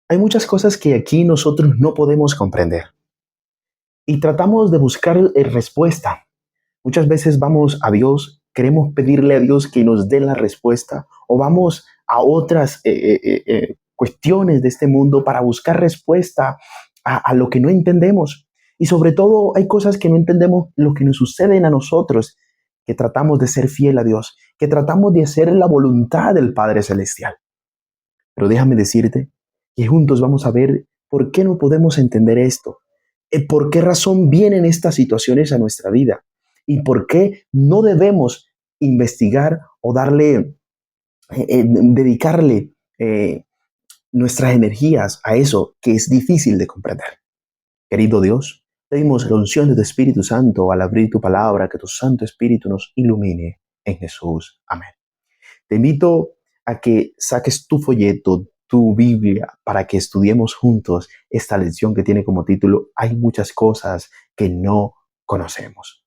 Hay muchas cosas que aquí nosotros no podemos comprender y tratamos de buscar respuesta. Muchas veces vamos a Dios, queremos pedirle a Dios que nos dé la respuesta o vamos a otras cuestiones de este mundo para buscar respuesta a lo que no entendemos. Y sobre todo hay cosas que no entendemos, lo que nos suceden a nosotros, que tratamos de ser fiel a Dios, que tratamos de hacer la voluntad del Padre Celestial. Pero déjame decirte que juntos vamos a ver por qué no podemos entender esto, por qué razón vienen estas situaciones a nuestra vida y por qué no debemos investigar o dedicarle nuestras energías a eso que es difícil de comprender. Querido Dios, pedimos la unción de tu Espíritu Santo al abrir tu palabra, que tu Santo Espíritu nos ilumine en Jesús. Amén. Te invito a que saques tu folleto, tu Biblia, para que estudiemos juntos esta lección que tiene como título Hay muchas cosas que no conocemos.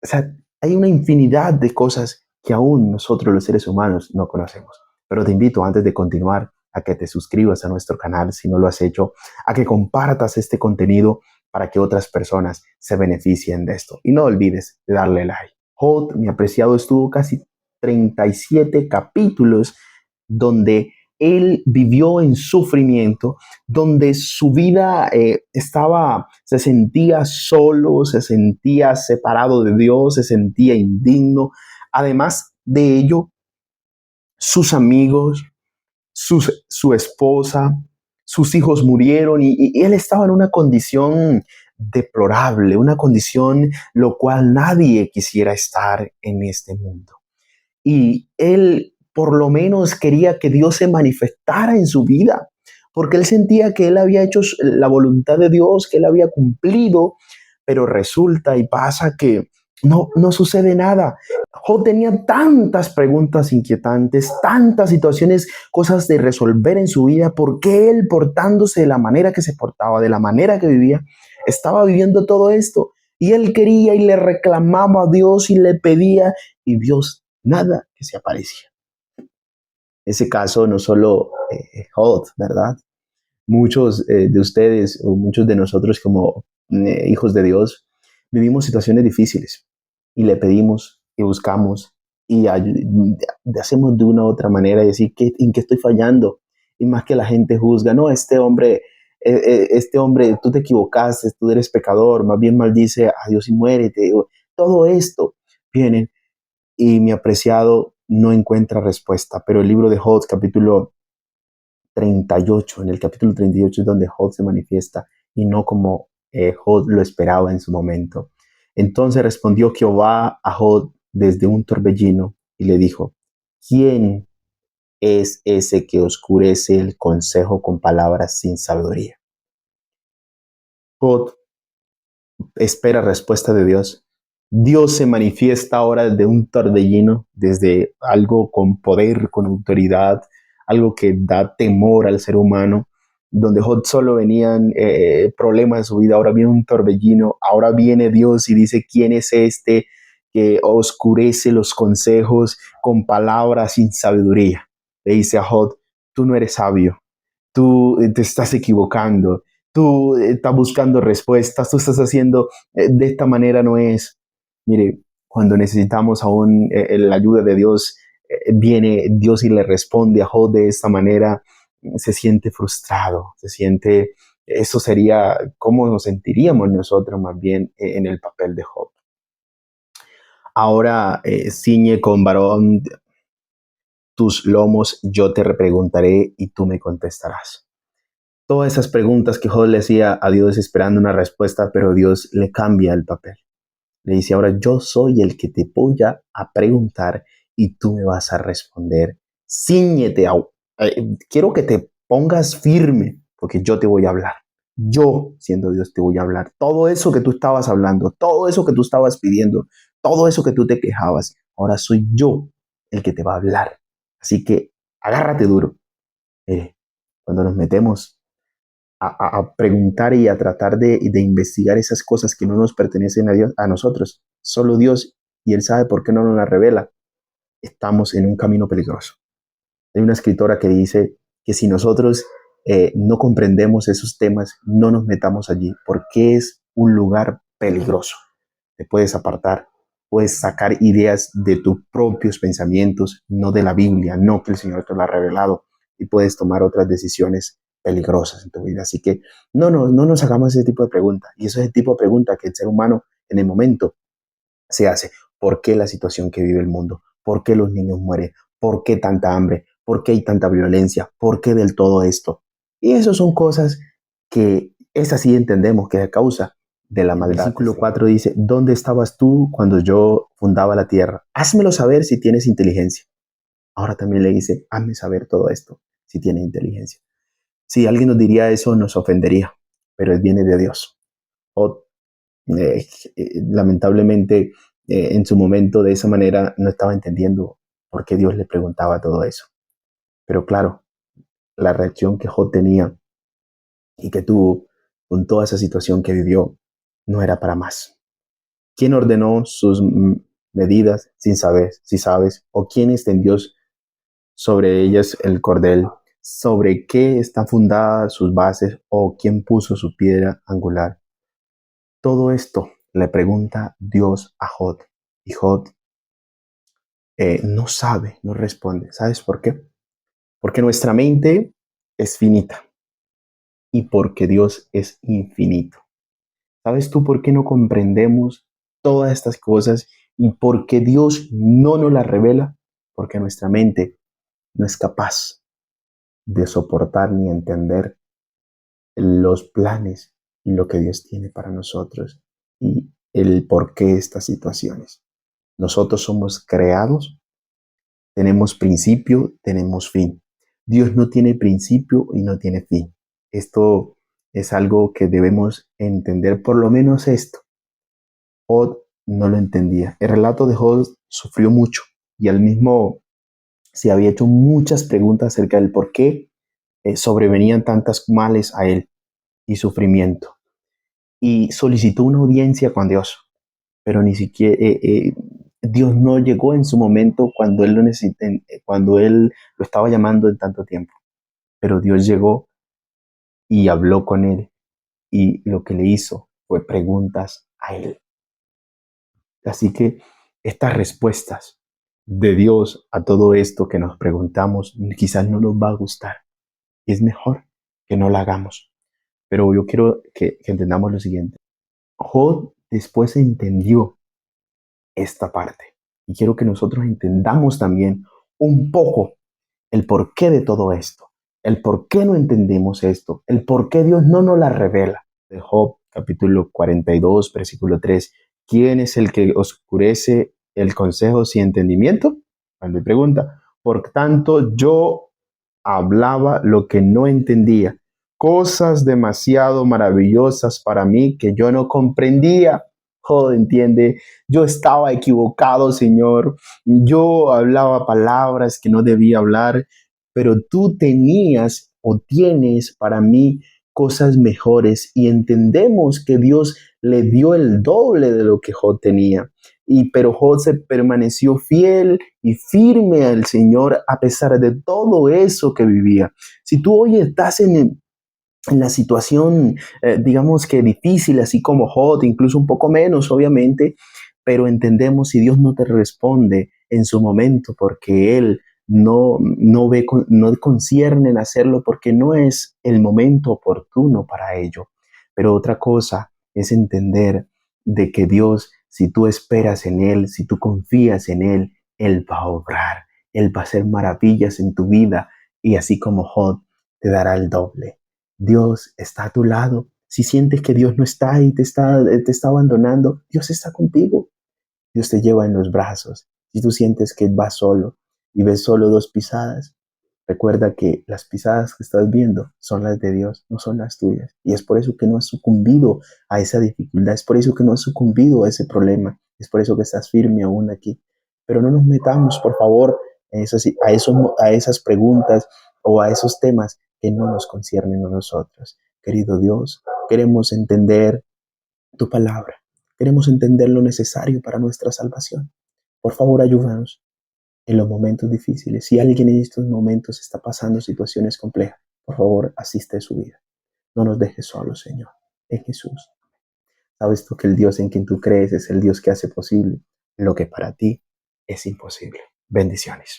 O sea, hay una infinidad de cosas que aún nosotros los seres humanos no conocemos. Pero te invito, antes de continuar, a que te suscribas a nuestro canal si no lo has hecho, a que compartas este contenido para que otras personas se beneficien de esto. Y no olvides de darle like. Holt, mi apreciado, estuvo casi 37 capítulos donde él vivió en sufrimiento, donde su vida se sentía solo, se sentía separado de Dios, se sentía indigno. Además de ello, sus amigos, su esposa, sus hijos murieron y él estaba en una condición deplorable, una condición lo cual nadie quisiera estar en este mundo. Y él por lo menos quería que Dios se manifestara en su vida, porque él sentía que él había hecho la voluntad de Dios, que él había cumplido, pero resulta y pasa que no sucede nada. Job tenía tantas preguntas inquietantes, tantas situaciones, cosas de resolver en su vida, porque él, portándose de la manera que se portaba, de la manera que vivía, estaba viviendo todo esto. Y él quería y le reclamaba a Dios y le pedía, y Dios nada que se aparecía. Ese caso no solo Job, ¿verdad? Muchos de ustedes o muchos de nosotros como hijos de Dios vivimos situaciones difíciles y le pedimos y buscamos y hacemos de una u otra manera y decir en qué estoy fallando. Y más que la gente juzga, no, este hombre, tú te equivocaste, tú eres pecador, más bien maldice a Dios y muérete. Todo esto viene y mi apreciado no encuentra respuesta. Pero el libro de Job, capítulo 38, en el capítulo 38 es donde Job se manifiesta y no como Job lo esperaba en su momento. Entonces respondió Jehová a Job desde un torbellino y le dijo, ¿quién es ese que oscurece el consejo con palabras sin sabiduría? Job espera respuesta de Dios. Dios se manifiesta ahora desde un torbellino, desde algo con poder, con autoridad, algo que da temor al ser humano, donde Job solo venían problemas en su vida, ahora viene un torbellino, ahora viene Dios y dice, ¿quién es este que oscurece los consejos con palabras sin sabiduría? Le dice a Job, tú no eres sabio, tú te estás equivocando, tú estás buscando respuestas, tú estás haciendo de esta manera no es. Mire, cuando necesitamos aún la ayuda de Dios, viene Dios y le responde a Job de esta manera, se siente frustrado, eso sería cómo nos sentiríamos nosotros más bien en el papel de Job. Ahora ciñe con varón tus lomos, yo te preguntaré y tú me contestarás. Todas esas preguntas que Job le hacía a Dios esperando una respuesta, pero Dios le cambia el papel. Le dice, ahora yo soy el que te voy a preguntar y tú me vas a responder. Cíñete, quiero que te pongas firme porque yo te voy a hablar. Yo, siendo Dios, te voy a hablar. Todo eso que tú estabas hablando, todo eso que tú estabas pidiendo, todo eso que tú te quejabas, ahora soy yo el que te va a hablar. Así que agárrate duro. Cuando nos metemos a preguntar y a tratar de investigar esas cosas que no nos pertenecen a Dios, a nosotros, solo Dios, y Él sabe por qué no nos las revela, estamos en un camino peligroso. Hay una escritora que dice que si nosotros no comprendemos esos temas, no nos metamos allí, porque es un lugar peligroso. Te puedes apartar, puedes sacar ideas de tus propios pensamientos, no de la Biblia, no que el Señor te lo ha revelado, y puedes tomar otras decisiones peligrosas en tu vida. Así que no nos hagamos ese tipo de preguntas. Y eso es el tipo de pregunta que el ser humano en el momento se hace. ¿Por qué la situación que vive el mundo? ¿Por qué los niños mueren? ¿Por qué tanta hambre? ¿Por qué hay tanta violencia? ¿Por qué del todo esto? Y eso son cosas que es así entendemos que es a causa de la maldad. El versículo 4 dice, ¿dónde estabas tú cuando yo fundaba la tierra? Házmelo saber si tienes inteligencia. Ahora también le dice, hazme saber todo esto si tienes inteligencia. Si alguien nos diría eso, nos ofendería, pero él viene de Dios. O lamentablemente en su momento de esa manera no estaba entendiendo por qué Dios le preguntaba todo eso. Pero claro, la reacción que Job tenía y que tuvo con toda esa situación que vivió no era para más. ¿Quién ordenó sus medidas sin saber, si sabes? ¿O quién extendió sobre ellas el cordel? ¿Sobre qué están fundadas sus bases? ¿O quién puso su piedra angular? Todo esto le pregunta Dios a Job. Y Job no sabe, no responde. ¿Sabes por qué? Porque nuestra mente es finita y porque Dios es infinito. ¿Sabes tú por qué no comprendemos todas estas cosas y por qué Dios no nos las revela? Porque nuestra mente no es capaz de soportar ni entender los planes y lo que Dios tiene para nosotros y el por qué estas situaciones. Nosotros somos creados, tenemos principio, tenemos fin. Dios no tiene principio y no tiene fin. Esto es algo que debemos entender, por lo menos esto. Job no lo entendía. El relato de Job sufrió mucho y él mismo se había hecho muchas preguntas acerca del por qué sobrevenían tantas males a él y sufrimiento. Y solicitó una audiencia con Dios, pero ni siquiera Dios no llegó en su momento cuando él lo necesitó, cuando él lo estaba llamando en tanto tiempo. Pero Dios llegó y habló con él y lo que le hizo fue preguntas a él. Así que estas respuestas de Dios a todo esto que nos preguntamos quizás no nos va a gustar y es mejor que no lo hagamos. Pero yo quiero que entendamos lo siguiente. Job después entendió esta parte y quiero que nosotros entendamos también un poco el porqué de todo esto, el por qué no entendemos esto, el por qué Dios no nos la revela. De Job, capítulo 42, versículo 3. ¿Quién es el que oscurece el consejo sin entendimiento? Cuando me pregunta, por tanto, yo hablaba lo que no entendía, cosas demasiado maravillosas para mí que yo no comprendía. Joder, entiende, yo estaba equivocado, Señor. Yo hablaba palabras que no debía hablar, pero tú tenías o tienes para mí cosas mejores y entendemos que Dios le dio el doble de lo que Job tenía. Pero Job se permaneció fiel y firme al Señor a pesar de todo eso que vivía. Si tú hoy estás en la situación, digamos que difícil, así como Job, incluso un poco menos, obviamente, pero entendemos si Dios no te responde en su momento porque Él no ve, no concierne en hacerlo porque no es el momento oportuno para ello. Pero otra cosa es entender de que Dios, si tú esperas en Él, si tú confías en Él, Él va a obrar, Él va a hacer maravillas en tu vida y así como Job te dará el doble. Dios está a tu lado. Si sientes que Dios no está y te está abandonando, Dios está contigo. Dios te lleva en los brazos. Si tú sientes que vas solo y ves solo dos pisadas, recuerda que las pisadas que estás viendo son las de Dios, no son las tuyas. Y es por eso que no has sucumbido a esa dificultad, es por eso que no has sucumbido a ese problema, es por eso que estás firme aún aquí. Pero no nos metamos, por favor, a esas preguntas o a esos temas que no nos conciernen a nosotros. Querido Dios, queremos entender tu palabra. Queremos entender lo necesario para nuestra salvación. Por favor, ayúdanos en los momentos difíciles. Si alguien en estos momentos está pasando situaciones complejas, Por favor, asiste su vida. No nos dejes solos, Señor, en Jesús. Sabes tú que el Dios en quien tú crees es el Dios que hace posible lo que para ti es imposible. Bendiciones.